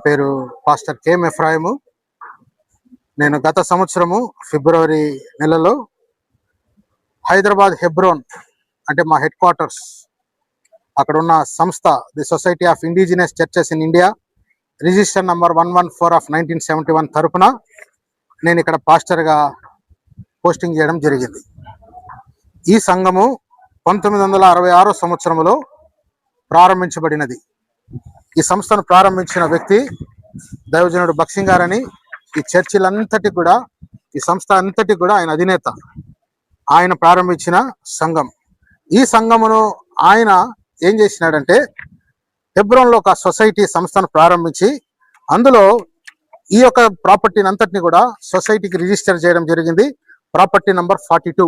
పేరు pastor K ఎఫ్రాయిము. నేను గత సంవత్సరము ఫిబ్రవరి నెలలో హైదరాబాద్ హెబ్రోన్ అంటే మా హెడ్ క్వార్టర్స్ అక్కడ ఉన్న సంస్థ the society of indigenous churches in India register number 114 of 1971 తరపున నేను ఇక్కడ పాస్టర్గా పోస్టింగ్ చేయడం జరిగింది. ఈ సంఘము 1966 సంవత్సరంలో ప్రారంభించబడినది. ఈ సంస్థను ప్రారంభించిన వ్యక్తి దైవజనుడు బక్సింగ్ గారని. ఈ చర్చిలంతటి కూడా, ఈ సంస్థ అంతటి కూడా ఆయన అధినేత. ఆయన ప్రారంభించిన సంఘం. ఈ సంఘమును ఆయన ఏం చేసినాడంటే హెబ్రోన్లో ఒక సొసైటీ సంస్థను ప్రారంభించి అందులో ఈ యొక్క ప్రాపర్టీని అంతటిని కూడా సొసైటీకి రిజిస్టర్ చేయడం జరిగింది. ప్రాపర్టీ నంబర్ 42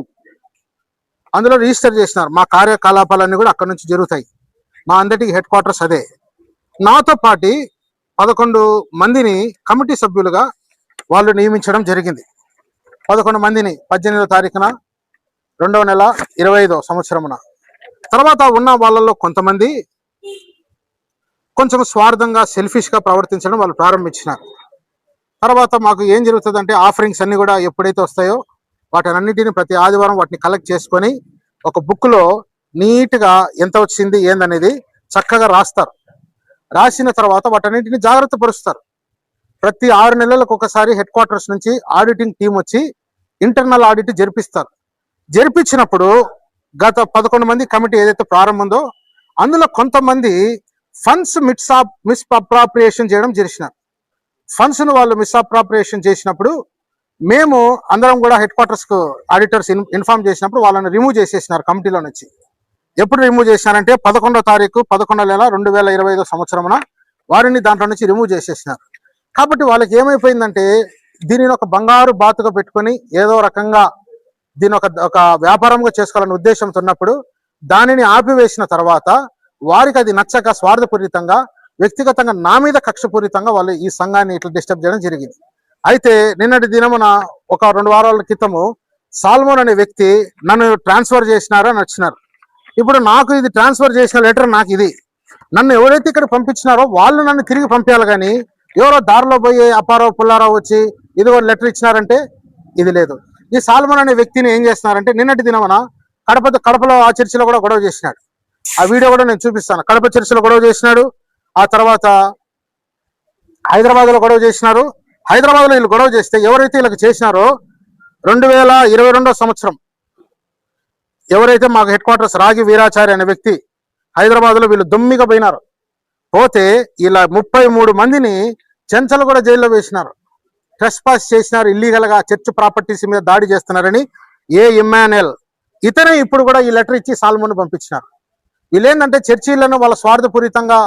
అందులో రిజిస్టర్ చేసినారు. మా కార్యకలాపాలన్నీ కూడా అక్కడ నుంచి జరుగుతాయి. మా అందరికి హెడ్ క్వార్టర్స్ అదే. నాతో పాటు 11 మందిని కమిటీ సభ్యులుగా వాళ్ళు నియమించడం జరిగింది. 11 మందిని 18వ తారీఖున 2వ నెల 25వ సంవత్సరమున. తర్వాత ఉన్న వాళ్ళలో కొంతమంది కొంచెం స్వార్థంగా సెల్ఫిష్గా ప్రవర్తించడం వాళ్ళు ప్రారంభించినారు. తర్వాత మాకు ఏం జరుగుతుందంటే ఆఫరింగ్స్ అన్ని కూడా ఎప్పుడైతే వస్తాయో వాటినన్నిటిని ప్రతి ఆదివారం వాటిని కలెక్ట్ చేసుకొని ఒక బుక్లో నీట్గా ఎంత వచ్చింది ఏందనేది చక్కగా రాస్తారు. రాసిన తర్వాత వాటన్నింటిని జాగ్రత్త పరుస్తారు. ప్రతి 6 నెలలకు ఒకసారి హెడ్ క్వార్టర్స్ నుంచి ఆడిటింగ్ టీం వచ్చి ఇంటర్నల్ ఆడిట్ జరిపిస్తారు. జరిపించినప్పుడు గత 11 మంది కమిటీ ఏదైతే ప్రారంభందో అందులో కొంతమంది ఫండ్స్ మిస్అప్రాప్రియేషన్ చేయడం చేసినారు. ఫండ్స్ను వాళ్ళు మిస్అప్రాప్రియేషన్ చేసినప్పుడు మేము అందరం కూడా హెడ్ క్వార్టర్స్కు ఆడిటర్స్ ఇన్ఫార్మ్ చేసినప్పుడు వాళ్ళని రిమూవ్ చేసేసినారు కమిటీలో నుంచి. ఎప్పుడు రిమూవ్ చేసినారంటే 11వ తారీఖు 11వ నెల 2025 సంవత్సరమున వారిని దాంట్లో నుంచి రిమూవ్ చేసేసినారు. కాబట్టి వాళ్ళకి ఏమైపోయిందంటే దీనిని ఒక బంగారు బాతుగా పెట్టుకొని ఏదో రకంగా దీని ఒక వ్యాపారంగా చేసుకోవాలనే ఉద్దేశంతో ఉన్నప్పుడు దానిని ఆపివేసిన తర్వాత వారికి అది నచ్చక స్వార్థపూరితంగా వ్యక్తిగతంగా నా మీద కక్షపూరితంగా వాళ్ళు ఈ సంఘాన్ని ఇట్లా డిస్టర్బ్ చేయడం జరిగింది. అయితే నిన్నటి దినమున ఒక 2 వారాల క్రితము సాల్మోన్ అనే వ్యక్తి నన్ను ట్రాన్స్ఫర్ చేసినారు అని వచ్చినారు. ఇప్పుడు నాకు ఇది ట్రాన్స్ఫర్ చేసిన లెటర్ నాకు ఇది. నన్ను ఎవరైతే ఇక్కడ పంపించినారో వాళ్ళు నన్ను తిరిగి పంపించాలి, కానీ ఎవరో దారిలో పోయి అప్పారావు పుల్లారావు వచ్చి ఇదిగో లెటర్ ఇచ్చినారంటే ఇది లేదు. ఈ సాల్మోన్ అనే వ్యక్తిని ఏం చేస్తున్నారంటే నిన్నటి దినమున కడపలో ఆ చర్చిలో కూడా గొడవ చేసినాడు. ఆ వీడియో కూడా నేను చూపిస్తాను. కడప చర్చిలో గొడవ చేసినాడు. ఆ తర్వాత హైదరాబాద్లో గొడవ చేసినారు. హైదరాబాద్లో వీళ్ళు గొడవ చేస్తే ఎవరైతే వీళ్ళకి చేసినారో 2022 సంవత్సరం ఎవరైతే మాకు హెడ్ క్వార్టర్స్ రాగి వీరాచారి అనే వ్యక్తి హైదరాబాద్లో వీళ్ళు దొమ్మిగా పోయినారు. పోతే ఇలా 33 మందిని చెంచలు కూడా జైల్లో వేసినారు. ట్రెస్పాస్ చేసినారు, ఇల్లీగల్గా చర్చ్ ప్రాపర్టీస్ మీద దాడి చేస్తున్నారని ఇమ్మాన్యుయల్ ఇతనే ఇప్పుడు కూడా ఈ లెటర్ ఇచ్చి సాల్మోన్ పంపించినారు. వీళ్ళేంటంటే చర్చీలను వాళ్ళ స్వార్థపూరితంగా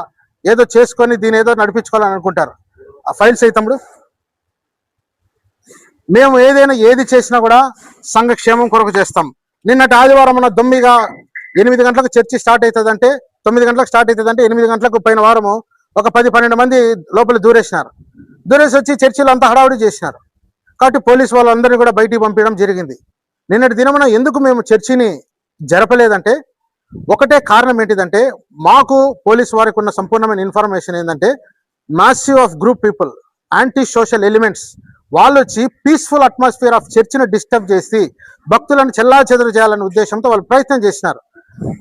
ఏదో చేసుకొని దీని ఏదో నడిపించుకోవాలని అనుకుంటారు. ఆ ఫైల్స్ అయితే మేము ఏది చేసినా కూడా సంఘక్షేమం కొరకు చేస్తాం. నిన్నటి ఆదివారం దొమ్మిగా 8 గంటలకు చర్చి స్టార్ట్ అవుతుందంటే 9 గంటలకు స్టార్ట్ అవుతుందంటే 8 గంటలకు పోయిన వారము ఒక 10-12 మంది లోపల దూరేసి వచ్చి చర్చిలో అంతా హడావుడి చేసినారు. కాబట్టి పోలీసు వాళ్ళందరినీ కూడా బయటికి పంపించడం జరిగింది. నిన్నటి దినమున ఎందుకు మేము చర్చిని జరపలేదంటే ఒకటే కారణం ఏంటిదంటే మాకు పోలీసు వారికి ఉన్న సంపూర్ణమైన ఇన్ఫర్మేషన్ ఏంటంటే massive of group people, anti social elements వాళ్ళు వచ్చి పీస్ఫుల్ అట్మాస్ఫియర్ ఆఫ్ చర్చిని డిస్టర్బ్ చేసి భక్తులను చెల్లాచెదరు చేయాలనే ఉద్దేశంతో వాళ్ళు ప్రయత్నం చేసినారు.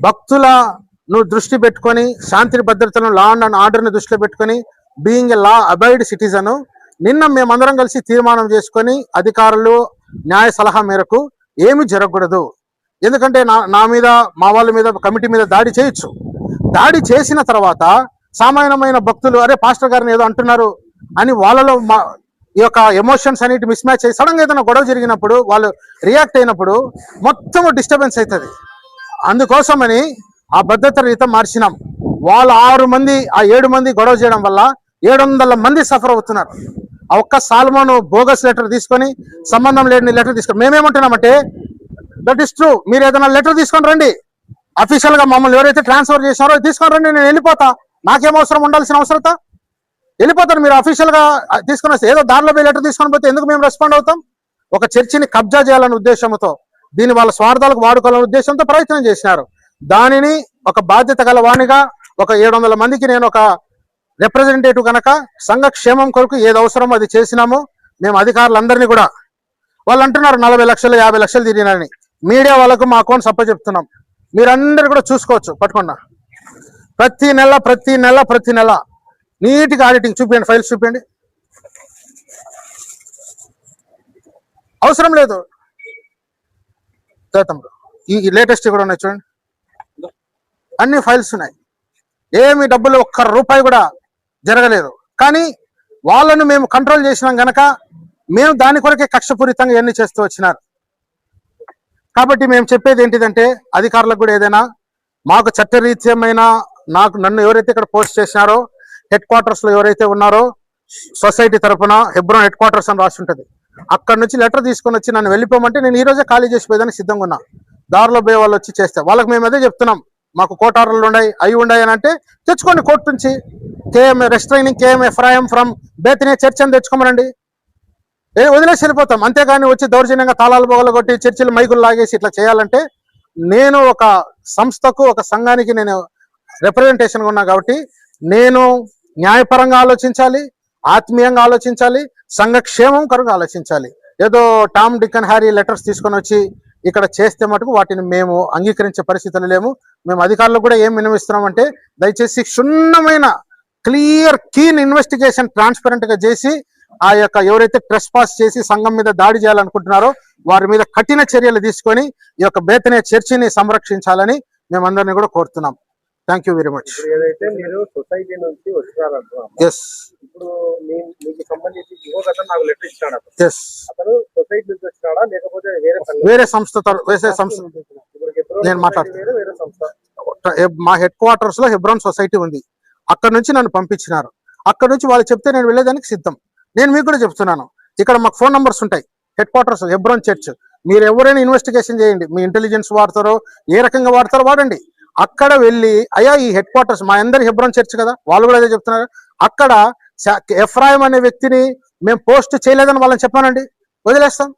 భక్తులను దృష్టి పెట్టుకొని శాంతి భద్రతలను, లా అండ్ ఆర్డర్ని దృష్టిలో పెట్టుకొని being a law abide citizen నిన్న మేమందరం కలిసి తీర్మానం చేసుకొని అధికారులు న్యాయ సలహా మేరకు ఏమి జరగకూడదు. ఎందుకంటే నా మీద మా వాళ్ళ మీద కమిటీ మీద దాడి చేయొచ్చు. దాడి చేసిన తర్వాత సామాన్యమైన భక్తులు అరే పాస్టర్ గారిని ఏదో అంటున్నారు అని వాళ్ళలో ఈ యొక్క ఎమోషన్స్ అనేటి మిస్ మ్యాచ్ అయ్యి సడన్గా ఏదైనా గొడవ జరిగినప్పుడు వాళ్ళు రియాక్ట్ అయినప్పుడు మొత్తం డిస్టర్బెన్స్ అవుతుంది. అందుకోసమని ఆ భద్రత రీత మార్చినాం. వాళ్ళు 6 మంది ఆ 7 మంది గొడవ చేయడం వల్ల 700 మంది సఫర్ అవుతున్నారు. ఆ ఒక్క సాల్మోన్ బోగస్ లెటర్ తీసుకొని సంబంధం లేని లెటర్ తీసుకొని మేమేమంటున్నామంటే దట్ ఈస్ ట్రూ, మీరు ఏదైనా లెటర్ తీసుకొని రండి, అఫీషియల్ గా మమ్మల్ని ఎవరైతే ట్రాన్స్ఫర్ చేసినారో తీసుకొని రండి, నేను వెళ్ళిపోతా, నాకేం అవసరం ఉండాల్సిన అవసరత వెళ్ళిపోతాను. మీరు అఫీషియల్ గా తీసుకొని వస్తే ఏదో దారిలో పోయి లెటర్ తీసుకొని పోతే ఎందుకు మేము రెస్పాండ్ అవుతాం? ఒక చర్చిని కబ్జా చేయాలనే ఉద్దేశంతో దీన్ని వాళ్ళ స్వార్థాలకు వాడుకోవాలనే ఉద్దేశంతో ప్రయత్నం చేసినారు. దానిని ఒక బాధ్యత గల వాణిగా ఒక 700 మందికి నేను ఒక రిప్రజెంటేటివ్ కనుక సంఘ క్షేమం కొరకు ఏది అవసరమో అది చేసినాము. మేము అధికారులందరినీ కూడా, వాళ్ళు అంటున్నారు 40 లక్షలు 50 లక్షలు తిరిగినారని. మీడియా వాళ్ళకు మా అకౌంట్స్ చెప్తున్నాం. మీరందరూ కూడా చూసుకోవచ్చు పట్టుకున్నా. ప్రతి నెల నీట్గా ఆడిటింగ్ చూపించండి, ఫైల్స్ చూపించండి. అవసరం లేదు తమ్ముడు. ఈ లేటెస్ట్ కూడా ఉన్నాయి చూడండి, అన్ని ఫైల్స్ ఉన్నాయి. ఏమి డబ్బులు ఒక్క రూపాయి కూడా జరగలేదు. కానీ వాళ్ళను మేము కంట్రోల్ చేసినాం గనక మేము దాని కొరకే కక్షపూరితంగా ఇవన్నీ చేస్తూ వచ్చినారు. కాబట్టి మేము చెప్పేది ఏంటిదంటే, అధికారులకు కూడా ఏదైనా మాకు చట్టరీత్యమైన నన్ను ఎవరైతే ఇక్కడ పోస్ట్ చేసినారో, హెడ్ క్వార్టర్స్ లో ఎవరైతే ఉన్నారో, సొసైటీ తరఫున హెబ్రోన్ హెడ్ క్వార్టర్స్ అని రాసి ఉంటుంది, అక్కడ నుంచి లెటర్ తీసుకొని వచ్చి నన్ను వెళ్ళిపోమంటే నేను ఈ రోజే ఖాళీ చేసిపోయేదానికి సిద్ధంగా ఉన్నా. దారిలో పోయే వాళ్ళు వచ్చి చేస్తే వాళ్ళకి మేము అదే చెప్తున్నాం, మాకు కోర్టు ఆర్డర్లు ఉన్నాయి అని అంటే తెచ్చుకోండి కోర్టు నుంచి. Restraining KM Ephraim from Bethania church అని తెచ్చుకోమనండి, వదిలేసి వెళ్ళిపోతాం. అంతేగాని వచ్చి దౌర్జన్యంగా తాళాలు బొగలు కొట్టి చర్చిలు మైకులు లాగేసి ఇట్లా చేయాలంటే, నేను ఒక సంస్థకు ఒక సంఘానికి నేను రిప్రజెంటేషన్గా ఉన్నా కాబట్టి నేను న్యాయపరంగా ఆలోచించాలి, ఆత్మీయంగా ఆలోచించాలి, సంఘక్షేమం కొరకు ఆలోచించాలి. ఏదో Tom Dick and Harry letters తీసుకొని వచ్చి ఇక్కడ చేస్తే మటుకు వాటిని మేము అంగీకరించే పరిస్థితులు లేము. మేము అధికారులకు కూడా ఏం విన్నవిస్తున్నామంటే, దయచేసి క్షుణ్ణమైన క్లియర్ కీన్ ఇన్వెస్టిగేషన్ ట్రాన్స్పరెంట్ గా చేసి ఆ యొక్క ఎవరైతే ట్రెస్ పాస్ చేసి సంఘం మీద దాడి చేయాలనుకుంటున్నారో వారి మీద కఠిన చర్యలు తీసుకొని ఈ యొక్క బేతనియా చర్చిని సంరక్షించాలని మేమందరినీ కూడా కోరుతున్నాం. Thank you very much. ఏదైతే మీరు సొసైటీ నుంచి వచ్చినారంటున్నాం, ఇప్పుడు మీకు సంబంధించి నాకు లెటర్ ఇచ్చాడు. అతను సొసైటీ నుంచి వచ్చినాడా లేకపోతే వేరే సంస్థ? నేను వేరే సంస్థ. మా హెడ్ క్వార్టర్స్ లో హెబ్రోన్ సొసైటీ ఉంది, అక్కడ నుంచి నన్ను పంపించినారు. అక్కడ నుంచి వాళ్ళు చెప్తే నేను వెళ్ళేదానికి సిద్ధం. నేను మీకు కూడా చెప్తున్నాను, ఇక్కడ మాకు ఫోన్ నంబర్స్ ఉంటాయి. హెడ్ క్వార్టర్స్ హెబ్రోన్ చర్చ్, మీరు ఎవరైనా ఇన్వెస్టిగేషన్ చేయండి, మీ ఇంటెలిజెన్స్ వాడతారో ఏ రకంగా వాడతారో వాడండి. అక్కడ వెళ్ళి అయ్యా ఈ హెడ్ క్వార్టర్స్ మా అందరి హెబ్రోన్ చర్చ్ కదా, వాళ్ళు కూడా అదే చెప్తున్నారు. అక్కడ ఎఫ్రాయిం అనే వ్యక్తిని మేము పోస్ట్ చేయలేదని వాళ్ళని చెప్పానండి, వదిలేస్తాం.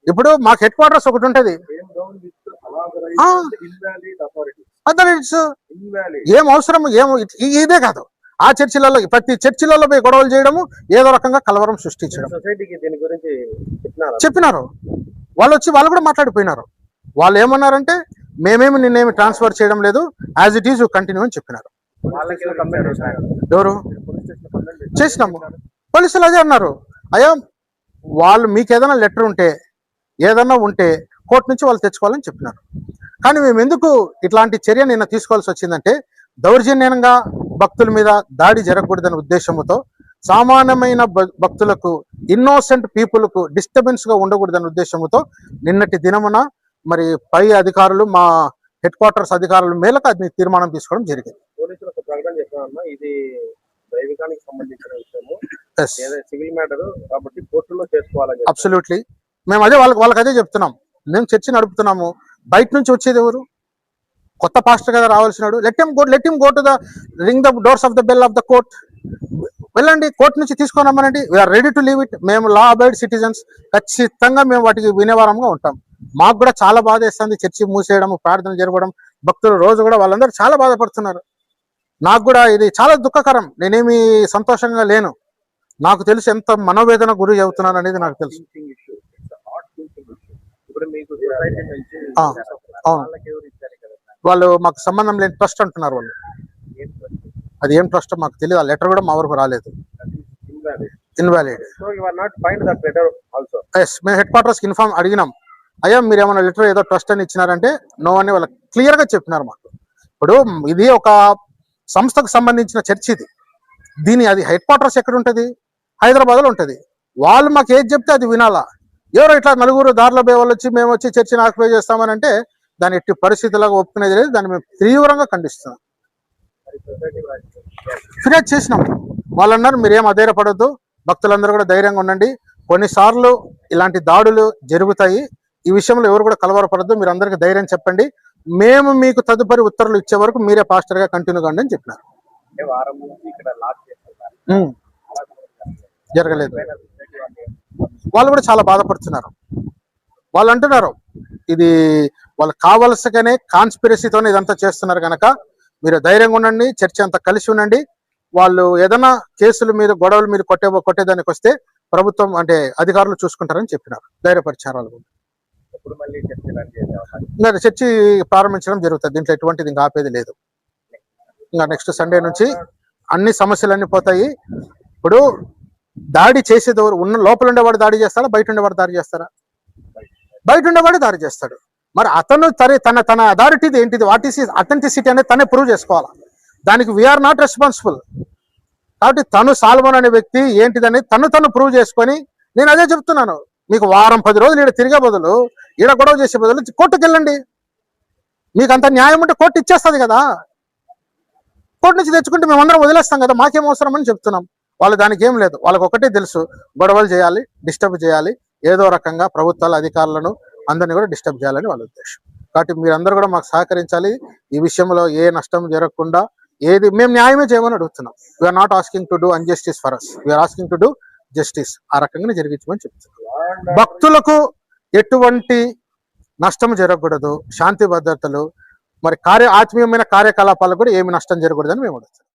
ఇప్పుడు మాకు హెడ్ క్వార్టర్స్ ఒకటి ఉంటది, ఏం అవసరం ఇదే కాదు. ఆ చర్చిలలో ప్రతి చర్చిలలో పోయి గొడవలు చేయడము, ఏదో రకంగా కలవరం సృష్టించడం. చెప్పినారు వాళ్ళు వచ్చి, వాళ్ళు కూడా మాట్లాడిపోయినారు. వాళ్ళు ఏమన్నారంటే, మేమేమి నిన్నేమి ట్రాన్స్ఫర్ చేయడం లేదు, యాజ్ ఇట్ ఈజ్ కంటిన్యూ అని చెప్పినారు. ఎవరు చేసినాము? పోలీసులు అదే అన్నారు, అయ్యా వాళ్ళు మీకు ఏదైనా లెటర్ ఉంటే ఏదన్నా ఉంటే కోర్టు నుంచి వాళ్ళు తెచ్చుకోవాలని చెప్పినారు. కానీ మేము ఎందుకు ఇట్లాంటి చర్య నిన్న తీసుకోవాల్సి వచ్చిందంటే, దౌర్జన్యంగా భక్తుల మీద దాడి జరగకూడదనే ఉద్దేశంతో, సామాన్యమైన భక్తులకు, ఇన్నోసెంట్ పీపుల్కు డిస్టర్బెన్స్ గా ఉండకూడదనే ఉద్దేశంతో నిన్నటి దినమున మరి పై అధికారులు, మా హెడ్ క్వార్టర్స్ అధికారుల మేరకు అది తీర్మానం తీసుకోవడం జరిగింది. పోలీసులకు ప్రకటన చేస్తామన్నా, ఇది దైవికానికి సంబంధించిన విషయము, సివిల్ మ్యాటర్ కాబట్టి కోర్టులో చేసుకోవాలని. అబ్సల్యూట్లీ, మేము అదే వాళ్ళకి అదే చెప్తున్నాం. మేము చర్చ నడుపుతున్నాము, బయట నుంచి వచ్చేది ఎవరు? కొత్త పాస్టర్ కదా రావాల్సినాడు. Let him go to the ring the doors of the bell of the court. వెళ్ళండి, కోర్టు నుంచి తీసుకున్నామనండి. We're ready to leave it. మేము లా అబైడ్ సిటిజన్స్, ఖచ్చితంగా మేము వాటికి వినేవారంగా ఉంటాం. మాకు కూడా చాలా బాధ వేస్తుంది చర్చి మూసేయడం, ప్రార్థన జరగడం, భక్తులు రోజు కూడా వాళ్ళందరూ చాలా బాధపడుతున్నారు. నాకు కూడా ఇది చాలా దుఃఖకరం. నేనేమి సంతోషంగా లేను. నాకు తెలుసు ఎంత మనోవేదన గురి అవుతున్నాను అనేది నాకు తెలుసు. అవును, వాళ్ళు మాకు సంబంధం లేని ట్రస్ట్ అంటున్నారు. వాళ్ళు అది ఏం ట్రస్ట్ మాకు తెలియదు. ఆ లెటర్ కూడా మా వరకు రాలేదు. ఇన్వాలిడ్. మేము హెడ్ క్వార్టర్స్ కి ఇన్ఫార్మ్ అడిగినాం, అయ్యా మీరు ఏమైనా లెటర్ ఏదో ట్రస్ట్ అని ఇచ్చినారంటే నో అని వాళ్ళకి క్లియర్ గా చెప్పినారు మాకు. ఇప్పుడు ఇది ఒక సంస్థకు సంబంధించిన చర్చ్, దీని అది హెడ్ క్వార్టర్స్ ఎక్కడ ఉంటుంది? హైదరాబాద్ లో ఉంటుంది. వాళ్ళు మాకు ఏది చెప్తే అది వినాలా? ఎవరో ఇట్లా నలుగురు దారిలో పోయే వాళ్ళు వచ్చి మేము వచ్చి చర్చిని ఆక్యుపై చేస్తామని అంటే దాని ఎట్టి పరిస్థితులకు ఒప్పుకునేది లేదు. దాన్ని మేము తీవ్రంగా ఖండిస్తున్నాం. ఫిర్యాదు చేసినాం. వాళ్ళు అన్నారు మీరేం అధైర్యపడొద్దు, భక్తులందరూ కూడా ధైర్యంగా ఉండండి, కొన్నిసార్లు ఇలాంటి దాడులు జరుగుతాయి, ఈ విషయంలో ఎవరు కూడా కలవరపడద్దు, మీరు అందరికీ ధైర్యం చెప్పండి, మేము మీకు తదుపరి ఉత్తర్వులు ఇచ్చే వరకు మీరే పాస్టర్ గా కంటిన్యూ కండి అని చెప్పినారు. జరగలేదు. వాళ్ళు కూడా చాలా బాధపడుతున్నారు. వాళ్ళు అంటున్నారు ఇది వాళ్ళు కావలసగానే కాన్స్పిరసీతోనే ఇదంతా చేస్తున్నారు కనుక మీరు ధైర్యంగా ఉండండి, చర్చ అంతా కలిసి ఉండండి, వాళ్ళు ఏదైనా కేసుల మీద గొడవల మీద కొట్టేదానికి వస్తే ప్రభుత్వం అంటే అధికారులు చూసుకుంటారని చెప్పినారు, ధైర్యపరిచారు. ఇప్పుడు మళ్ళీ చర్చ ఇలాంటి చేసే అవకాశం ఇంకా చర్చి ప్రారంభించడం జరుగుతుంది, దీంట్లో ఎటువంటిది ఇంకా ఆపేది లేదు. ఇంకా నెక్స్ట్ సండే నుంచి అన్ని సమస్యలన్నీ పోతాయి. ఇప్పుడు దాడి చేసేది ఎవరు? లోపల ఉండేవాడు దాడి చేస్తాడా, బయట ఉండేవాడు దాడి చేస్తారా? బయట ఉండేవాడు దాడి చేస్తాడు. మరి అతను తన అథారిటీది ఏంటిది, వాట్ ఈస్ అథెంటిసిటీ అనేది తనే ప్రూవ్ చేసుకోవాలి. దానికి వీఆర్ నాట్ రెస్పాన్సిబుల్. కాబట్టి తను సాల్మన్ అనే వ్యక్తి ఏంటిదని తను ప్రూవ్ చేసుకొని, నేను అదే చెప్తున్నాను, మీకు వారం 10 రోజులు ఈడ తిరిగే బదులు, ఈడ గొడవ చేసే బదులు కోర్టుకు వెళ్ళండి. మీకు అంత న్యాయం ఉంటే కోర్టు ఇచ్చేస్తుంది కదా, కోర్టు నుంచి తెచ్చుకుంటే మేమందరం వదిలేస్తాం కదా, మాకేం అవసరం అని చెప్తున్నాం. వాళ్ళు దానికి ఏం లేదు, వాళ్ళకి ఒకటే తెలుసు, గొడవలు చేయాలి, డిస్టర్బ్ చేయాలి, ఏదో రకంగా ప్రభుత్వాల అధికారులను అందరినీ కూడా డిస్టర్బ్ చేయాలని వాళ్ళ ఉద్దేశం. కాబట్టి మీరందరూ కూడా మాకు సహకరించాలి. ఈ విషయంలో ఏ నష్టం జరగకుండా మేము న్యాయమే చేయమని అడుగుతున్నాం. We're not asking to do unjustice for us, we're asking to do justice. ఆ రకంగా జరిగించమని చెప్తున్నాం. భక్తులకు ఎటువంటి నష్టం జరగకూడదు, శాంతి భద్రతలు, మరి ఆత్మీయమైన కార్యకలాపాలకు కూడా ఏమి నష్టం జరగకూడదని మేము అడుగుతున్నాం.